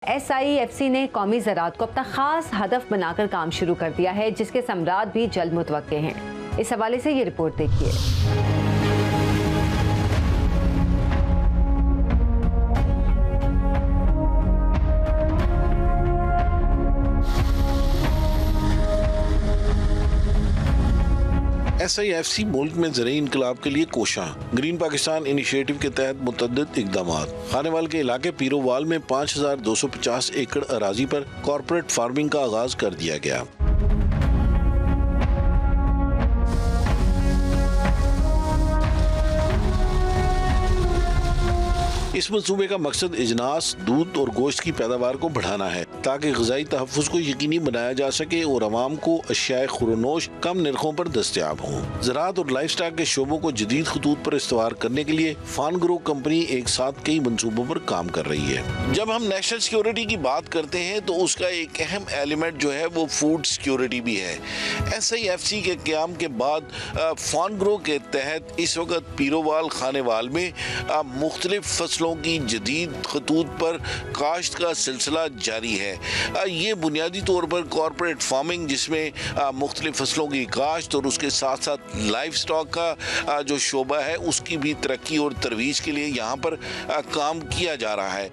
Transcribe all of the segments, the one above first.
SIFC ने कौमी ज़राअत को अपना खास हदफ बनाकर काम शुरू कर दिया है, जिसके समरात भी जल्द मुतवक्के हैं। इस हवाले से ये रिपोर्ट देखिए। SIFC मुल्क में ज़रूरी इनकलाब के लिए कोशां। ग्रीन पाकिस्तान इनिशिएटिव के तहत मुतअद्दिद इक़दामात। खानेवाल के इलाके पीरोवाल में 5250 एकड़ अराजी पर कॉर्पोरेट फार्मिंग का आगाज कर दिया गया। इस मंसूबे का मकसद इजनास, दूध और गोश्त की पैदावार को बढ़ाना है ताकि ग़िज़ाई तहफ़्फ़ुज़ को यकीनी बनाया जा सके और अवाम को अशियाए खुरोनोश कम नरखों पर दस्तयाब हों। ज़राअत और लाइफ स्टॉक के शोबों को जदीद खतूत पर इस्तेमाल करने के लिए फान ग्रो कंपनी एक साथ कई मंसूबों पर काम कर रही है। जब हम नेशनल सिक्योरिटी की बात करते हैं तो उसका एक अहम एलिमेंट जो है वो फूड सिक्योरिटी भी है। SIFC के क़याम के बाद फान ग्रो के तहत इस वक्त पीरोवाल खानेवाल में मुख्तलिफ फसलों की जदीद खतूत पर काश्त का सिलसिला जारी है। ये बुनियादी तौर पर कॉर्पोरेट फार्मिंग, जिसमें मुख्तलिफ फसलों की काश्त और उसके साथ साथ लाइफ स्टॉक का जो शोबा है उसकी भी तरक्की और तरवीज के लिए यहाँ पर काम किया जा रहा है।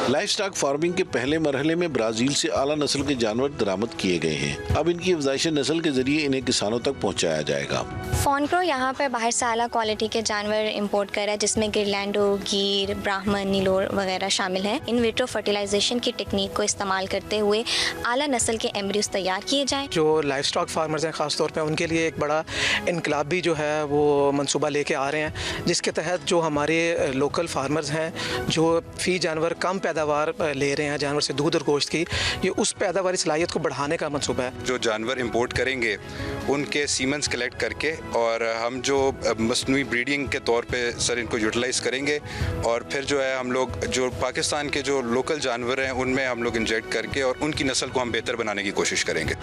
लाइफ स्टॉक फार्मिंग के पहले मरहले में ब्राजील से आला नस्ल के जानवर दरामद किए गए हैं। अब इनकी अफजाइश नस्ल के जरिए इन्हें किसानों तक पहुंचाया जाएगा। फॉनक्रो यहाँ पर बाहर से आला क्वालिटी के जानवर इंपोर्ट कर रहा है, जिसमें गिरलैंडो, गीर, ब्राह्मण, नीलोर वगैरह शामिल हैं। इन विट्रो फर्टिलाइजेशन की टेक्निक को इस्तेमाल करते हुए आला नस्ल के एम्ब्रियोज तैयार किए जाएँ। जो लाइफ स्टॉक फार्मर्स हैं ख़ास तौर पर उनके लिए एक बड़ा इनकलाब भी जो है वो मनसूबा लेके आ रहे हैं, जिसके तहत जो हमारे लोकल फार्मर्स हैं जो फी जानवर कम पैदावार ले रहे हैं जानवर से दूध और गोश्त की, ये उस पैदावारी सलाहियत को बढ़ाने का मंसूबा है। जो जानवर इंपोर्ट करेंगे उनके सीमेंस कलेक्ट करके और हम जो मसनूई ब्रीडिंग के तौर पे सर इनको यूटिलाइज करेंगे और फिर जो है हम लोग जो पाकिस्तान के जो लोकल जानवर हैं उनमें हम लोग इंजेक्ट करके और उनकी नस्ल को हम बेहतर बनाने की कोशिश करेंगे।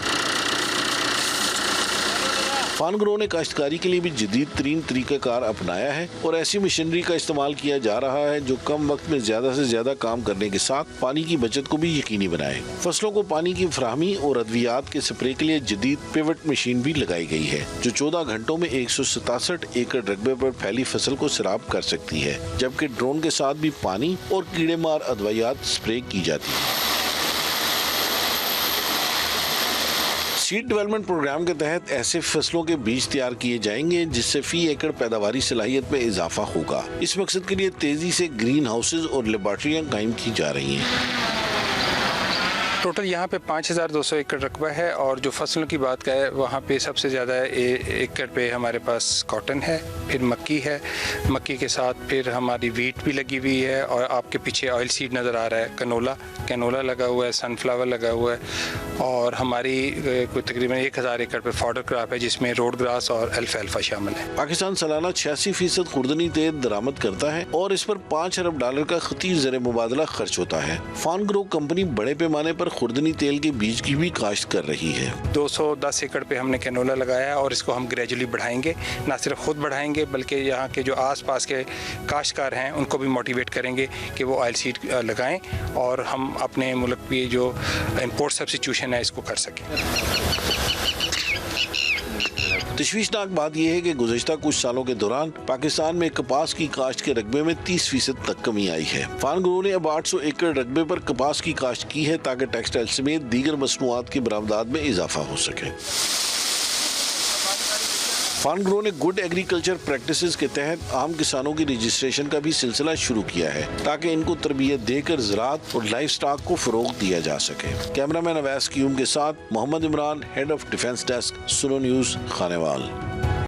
फान ग्रो ने काश्तकारी के लिए भी जदीद तरीन तरीक़ाकार अपनाया है और ऐसी मशीनरी का इस्तेमाल किया जा रहा है जो कम वक्त में ज्यादा से ज्यादा काम करने के साथ पानी की बचत को भी यकीनी बनाए। फसलों को पानी की फराहमी और अद्वियात के स्प्रे के लिए जदीद पिवट मशीन भी लगाई गई है, जो 14 घंटों में 167 एकड़ रकबे पर फैली फसल को सैराब कर सकती है, जबकि ड्रोन के साथ भी पानी और कीड़े मार अद्वियात स्प्रे की जाती है। सीड डेवलपमेंट प्रोग्राम के तहत ऐसे फसलों के बीज तैयार किए जाएंगे जिससे फी एकड़ पैदावारी सलाहियत में इजाफा होगा। इस मकसद के लिए तेजी से ग्रीन हाउसेज और लेबॉर्ट्रियां कायम की जा रही हैं। टोटल यहाँ पे 5200 एकड़ रकबा है और जो फसलों की बात करें वहाँ पे सबसे ज़्यादा एकड़ पे हमारे पास कॉटन है, फिर मक्की है, मक्की के साथ फिर हमारी वीट भी लगी हुई है और आपके पीछे ऑयल सीड नज़र आ रहा है, कैनोला लगा हुआ है, सनफ्लावर लगा हुआ है और हमारी कोई तकरीबन 1000 एकड़ पे फॉडर क्रॉप है जिसमें रोड ग्रास और अल्फाल्फा शामिल है। पाकिस्तान सालाना 86% खुर्दनी तेल दरामद करता है और इस पर $5 अरब का खतीर ज़र मुबादला खर्च होता है। फान ग्रो कंपनी बड़े पैमाने पर खुर्दनी तेल के बीज की भी काश्त कर रही है। 210 एकड़ पे हमने कैनोला लगाया और इसको हम ग्रेजुअली बढ़ाएंगे, ना सिर्फ खुद बढ़ाएंगे बल्कि यहाँ के जो आसपास के काश्तकार हैं उनको भी मोटिवेट करेंगे कि वो ऑयल सीड लगाएं और हम अपने मुल्क की जो इंपोर्ट सब्स्टिट्यूशन है इसको कर सकें। तशवीशनाक बात यह है कि गुज़श्ता कुछ सालों के दौरान पाकिस्तान में कपास की काश्त के रकबे में 30% तक कमी आई है। फान ग्रो ने अब 800 एकड़ रकबे पर कपास की काश्त की है ताकि टेक्सटाइल समेत दीगर मसनूआत की बरामदात में इजाफा हो सके। फान ग्रो ने गुड एग्रीकल्चर प्रैक्टिसेस के तहत आम किसानों की रजिस्ट्रेशन का भी सिलसिला शुरू किया है ताकि इनको तरबियत देकर ज़राअत और लाइफ स्टॉक को फ़रोग़ दिया जा सके। कैमरामैन अवैस क़यूम के साथ Mohammad Imran, head of defence desk, Suno news, Khanewal.